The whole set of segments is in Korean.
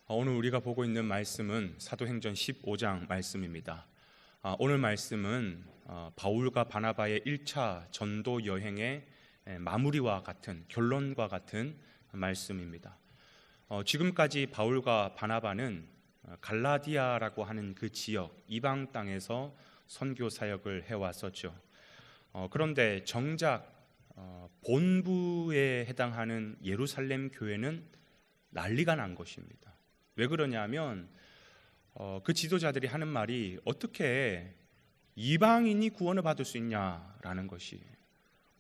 오늘 우리가 보고 있는 말씀은 사도행전 15장 말씀입니다. 오늘 말씀은 바울과 바나바의 1차 전도 여행의 마무리와 같은, 결론과 같은 말씀입니다. 지금까지 바울과 바나바는 갈라디아라고 하는 그 지역, 이방 땅에서 선교 사역을 해왔었죠. 그런데 정작 본부에 해당하는 예루살렘 교회는 난리가 난 것입니다. 왜 그러냐면 그 지도자들이 하는 말이 어떻게 이방인이 구원을 받을 수 있냐라는 것이,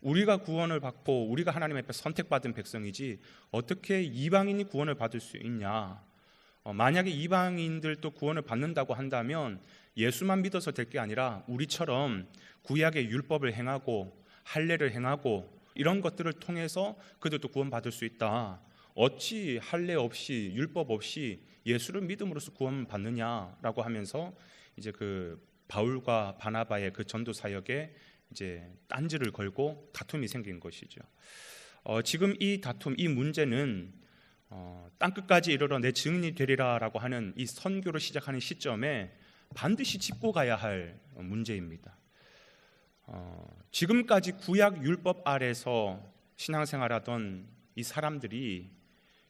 우리가 구원을 받고 우리가 하나님 앞에 선택받은 백성이지 어떻게 이방인이 구원을 받을 수 있냐. 만약에 이방인들도 구원을 받는다고 한다면 예수만 믿어서 될 게 아니라 우리처럼 구약의 율법을 행하고 할례를 행하고 이런 것들을 통해서 그들도 구원받을 수 있다. 어찌 할례 없이 율법 없이 예수를 믿음으로써 구원받느냐라고 하면서 이제 그 바울과 바나바의 그 전도 사역에 이제 딴지를 걸고 다툼이 생긴 것이죠. 지금 이 다툼, 이 문제는 땅끝까지 이르러 내 증인이 되리라라고 하는 이 선교를 시작하는 시점에 반드시 짚고 가야 할 문제입니다. 지금까지 구약 율법 아래서 신앙생활하던 이 사람들이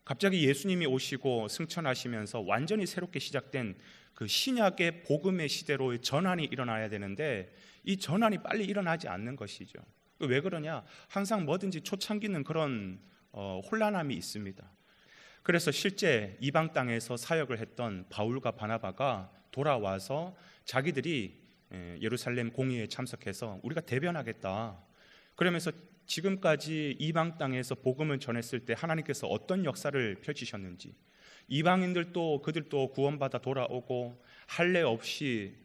갑자기 예수님이 오시고 승천하시면서 완전히 새롭게 시작된 그 신약의 복음의 시대로 전환이 일어나야 되는데 이 전환이 빨리 일어나지 않는 것이죠. 왜 그러냐? 항상 뭐든지 초창기는 그런 혼란함이 있습니다. 그래서 실제 이방 땅에서 사역을 했던 바울과 바나바가 돌아와서 자기들이 예루살렘 공의회에 참석해서 우리가 대변하겠다. 그러면서 지금까지 이방 땅에서 복음을 전했을 때 하나님께서 어떤 역사를 펼치셨는지, 이방인들도 그들도 구원받아 돌아오고 할례 없이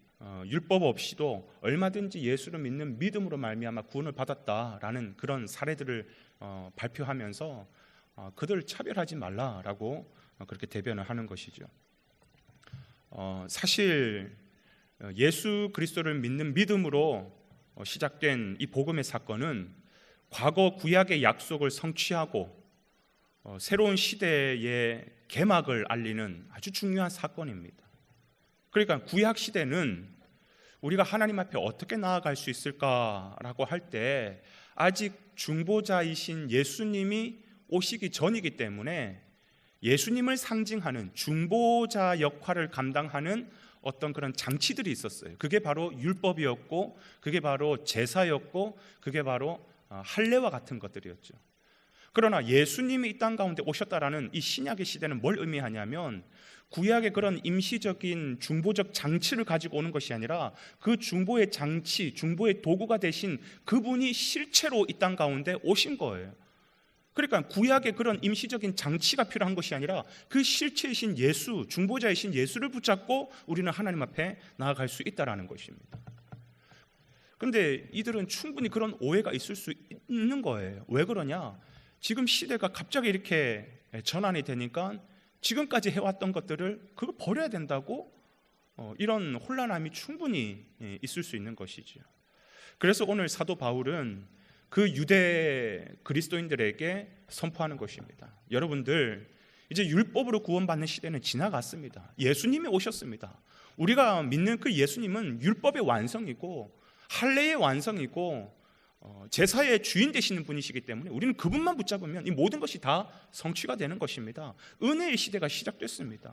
율법 없이도 얼마든지 예수를 믿는 믿음으로 말미암아 구원을 받았다라는 그런 사례들을 발표하면서 그들을 차별하지 말라라고 그렇게 대변을 하는 것이죠. 사실 예수 그리스도를 믿는 믿음으로 시작된 이 복음의 사건은 과거 구약의 약속을 성취하고 새로운 시대의 개막을 알리는 아주 중요한 사건입니다. 그러니까 구약 시대는 우리가 하나님 앞에 어떻게 나아갈 수 있을까라고 할 때 아직 중보자이신 예수님이 오시기 전이기 때문에 예수님을 상징하는 중보자 역할을 감당하는 어떤 그런 장치들이 있었어요. 그게 바로 율법이었고, 그게 바로 제사였고, 그게 바로 할례와 같은 것들이었죠. 그러나 예수님이 이 땅 가운데 오셨다라는 이 신약의 시대는 뭘 의미하냐면 구약의 그런 임시적인 중보적 장치를 가지고 오는 것이 아니라 그 중보의 장치, 중보의 도구가 되신 그분이 실체로 이 땅 가운데 오신 거예요. 그러니까 구약의 그런 임시적인 장치가 필요한 것이 아니라 그 실체이신 예수, 중보자이신 예수를 붙잡고 우리는 하나님 앞에 나아갈 수 있다라는 것입니다. 그런데 이들은 충분히 그런 오해가 있을 수 있는 거예요. 왜 그러냐? 지금 시대가 갑자기 이렇게 전환이 되니까 지금까지 해왔던 것들을 그걸 버려야 된다고 이런 혼란함이 충분히 있을 수 있는 것이죠. 그래서 오늘 사도 바울은 그 유대 그리스도인들에게 선포하는 것입니다. 여러분들, 이제 율법으로 구원받는 시대는 지나갔습니다. 예수님이 오셨습니다. 우리가 믿는 그 예수님은 율법의 완성이고 할례의 완성이고 제사의 주인 되시는 분이시기 때문에 우리는 그분만 붙잡으면 이 모든 것이 다 성취가 되는 것입니다. 은혜의 시대가 시작됐습니다.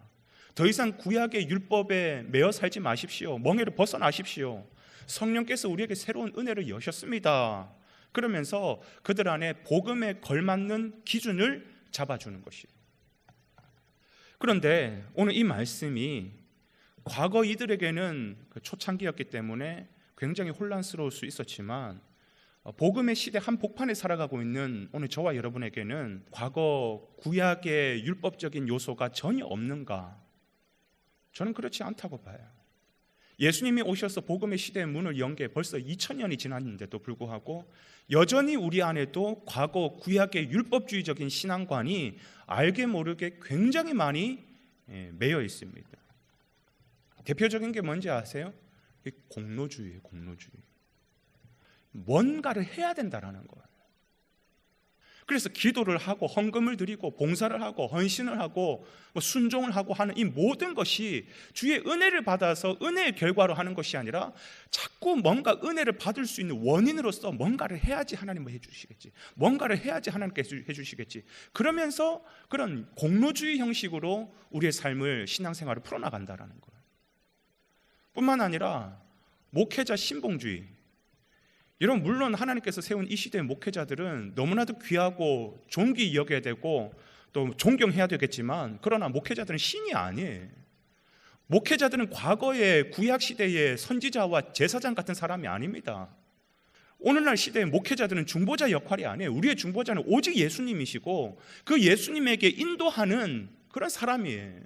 더 이상 구약의 율법에 매여 살지 마십시오. 멍에를 벗어나십시오. 성령께서 우리에게 새로운 은혜를 여셨습니다. 그러면서 그들 안에 복음에 걸맞는 기준을 잡아주는 것이에요. 그런데 오늘 이 말씀이 과거 이들에게는 초창기였기 때문에 굉장히 혼란스러울 수 있었지만 복음의 시대 한복판에 살아가고 있는 오늘 저와 여러분에게는 과거 구약의 율법적인 요소가 전혀 없는가? 저는 그렇지 않다고 봐요. 예수님이 오셔서 복음의 시대의 문을 연 게 벌써 2000년이 지났는데도 불구하고 여전히 우리 안에도 과거 구약의 율법주의적인 신앙관이 알게 모르게 굉장히 많이 매여 있습니다. 대표적인 게 뭔지 아세요? 공로주의예요. 공로주의. 뭔가를 해야 된다라는 거예요. 그래서 기도를 하고 헌금을 드리고 봉사를 하고 헌신을 하고 순종을 하고 하는 이 모든 것이 주의 은혜를 받아서 은혜의 결과로 하는 것이 아니라 자꾸 뭔가 은혜를 받을 수 있는 원인으로서 뭔가를 해야지 하나님은 해주시겠지, 뭔가를 해야지 하나님께서 해주시겠지, 그러면서 그런 공로주의 형식으로 우리의 삶을, 신앙생활을 풀어나간다라는 거예요. 뿐만 아니라 목회자 신봉주의, 여러분 물론 하나님께서 세운 이 시대의 목회자들은 너무나도 귀하고 존귀 여겨야 되고 또 존경해야 되겠지만, 그러나 목회자들은 신이 아니에요. 목회자들은 과거의 구약시대의 선지자와 제사장 같은 사람이 아닙니다. 오늘날 시대의 목회자들은 중보자 역할이 아니에요. 우리의 중보자는 오직 예수님이시고 그 예수님에게 인도하는 그런 사람이에요.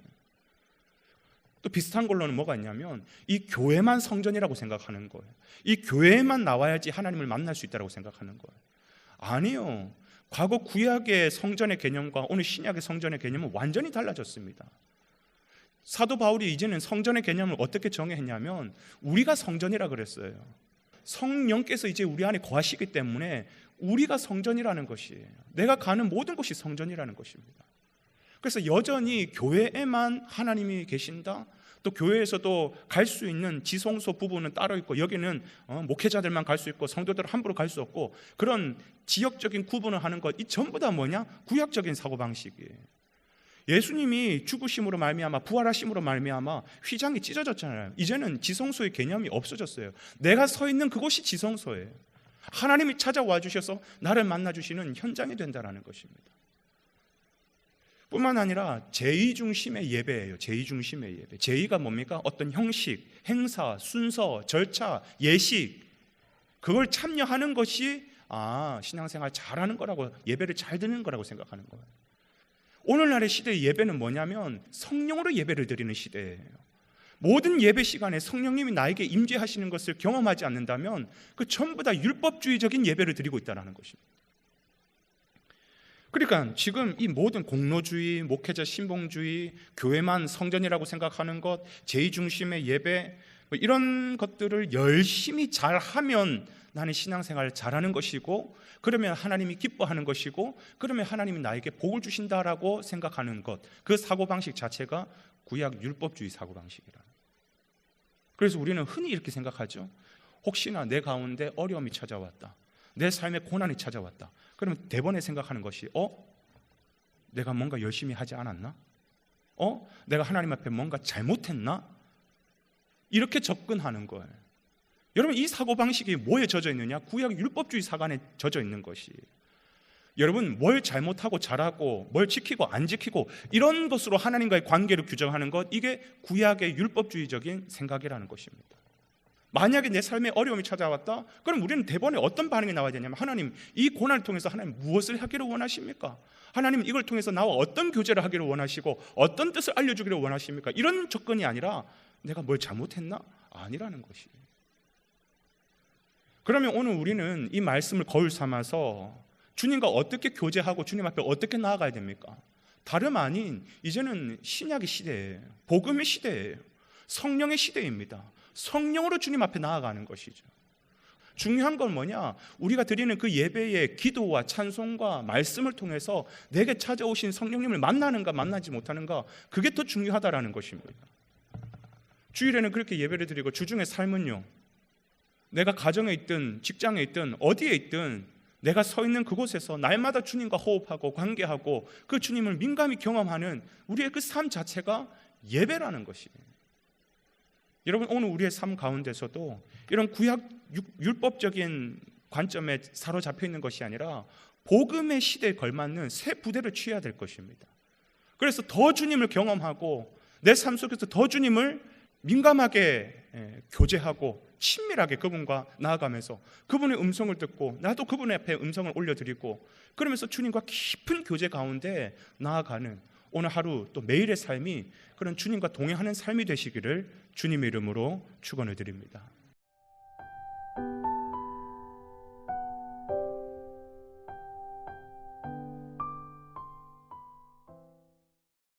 또 비슷한 걸로는 뭐가 있냐면 이 교회만 성전이라고 생각하는 거예요. 이 교회만 나와야지 하나님을 만날 수 있다고 생각하는 거예요. 아니요. 과거 구약의 성전의 개념과 오늘 신약의 성전의 개념은 완전히 달라졌습니다. 사도 바울이 이제는 성전의 개념을 어떻게 정의했냐면 우리가 성전이라 그랬어요. 성령께서 이제 우리 안에 거하시기 때문에 우리가 성전이라는 것이에요. 내가 가는 모든 곳이 성전이라는 것입니다. 그래서 여전히 교회에만 하나님이 계신다, 또 교회에서도 갈 수 있는 지성소 부분은 따로 있고 여기는 목회자들만 갈 수 있고 성도들 함부로 갈 수 없고, 그런 지역적인 구분을 하는 것, 이 전부 다 뭐냐? 구약적인 사고방식이에요. 예수님이 죽으심으로 말미암아 부활하심으로 말미암아 휘장이 찢어졌잖아요. 이제는 지성소의 개념이 없어졌어요. 내가 서 있는 그곳이 지성소예요. 하나님이 찾아와 주셔서 나를 만나 주시는 현장이 된다는 것입니다. 뿐만 아니라 제의 중심의 예배예요. 제의 중심의 예배. 제의가 뭡니까? 어떤 형식, 행사, 순서, 절차, 예식, 그걸 참여하는 것이 신앙생활 잘하는 거라고, 예배를 잘 드리는 거라고 생각하는 거예요. 오늘날의 시대의 예배는 뭐냐면 성령으로 예배를 드리는 시대예요. 모든 예배 시간에 성령님이 나에게 임재하시는 것을 경험하지 않는다면 그 전부 다 율법주의적인 예배를 드리고 있다는 것입니다. 그러니까 지금 이 모든 공로주의, 목회자 신봉주의, 교회만 성전이라고 생각하는 것, 제의 중심의 예배, 이런 것들을 열심히 잘하면 나는 신앙생활을 잘하는 것이고, 그러면 하나님이 기뻐하는 것이고, 그러면 하나님이 나에게 복을 주신다라고 생각하는 것, 그 사고방식 자체가 구약 율법주의 사고방식이라. 그래서 우리는 흔히 이렇게 생각하죠. 혹시나 내 가운데 어려움이 찾아왔다, 내 삶에 고난이 찾아왔다, 그러면 대번에 생각하는 것이 내가 뭔가 열심히 하지 않았나? 내가 하나님 앞에 뭔가 잘못했나? 이렇게 접근하는 거예요. 여러분 이 사고방식이 뭐에 젖어 있느냐? 구약 율법주의 사관에 젖어 있는 것이에요. 여러분 뭘 잘못하고 잘하고 뭘 지키고 안 지키고 이런 것으로 하나님과의 관계를 규정하는 것, 이게 구약의 율법주의적인 생각이라는 것입니다. 만약에 내 삶에 어려움이 찾아왔다, 그럼 우리는 대번에 어떤 반응이 나와야 되냐면, 하나님 이 고난을 통해서 하나님 무엇을 하기를 원하십니까? 하나님 이걸 통해서 나와 어떤 교제를 하기를 원하시고 어떤 뜻을 알려주기를 원하십니까? 이런 접근이 아니라 내가 뭘 잘못했나? 아니라는 것이에요. 그러면 오늘 우리는 이 말씀을 거울 삼아서 주님과 어떻게 교제하고 주님 앞에 어떻게 나아가야 됩니까? 다름 아닌 이제는 신약의 시대예요. 복음의 시대예요. 성령의 시대입니다. 성령으로 주님 앞에 나아가는 것이죠. 중요한 건 뭐냐? 우리가 드리는 그 예배의 기도와 찬송과 말씀을 통해서 내게 찾아오신 성령님을 만나는가 만나지 못하는가, 그게 더 중요하다라는 것입니다. 주일에는 그렇게 예배를 드리고 주중의 삶은요, 내가 가정에 있든 직장에 있든 어디에 있든 내가 서 있는 그곳에서 날마다 주님과 호흡하고 관계하고 그 주님을 민감히 경험하는 우리의 그 삶 자체가 예배라는 것이에요. 여러분 오늘 우리의 삶 가운데서도 이런 구약 율법적인 관점에 사로잡혀 있는 것이 아니라 복음의 시대에 걸맞는 새 부대를 취해야 될 것입니다. 그래서 더 주님을 경험하고 내 삶 속에서 더 주님을 민감하게 교제하고 친밀하게 그분과 나아가면서 그분의 음성을 듣고 나도 그분 앞에 음성을 올려드리고, 그러면서 주님과 깊은 교제 가운데 나아가는 오늘 하루 또 매일의 삶이 그런 주님과 동행하는 삶이 되시기를 주님의 이름으로 축원을 드립니다.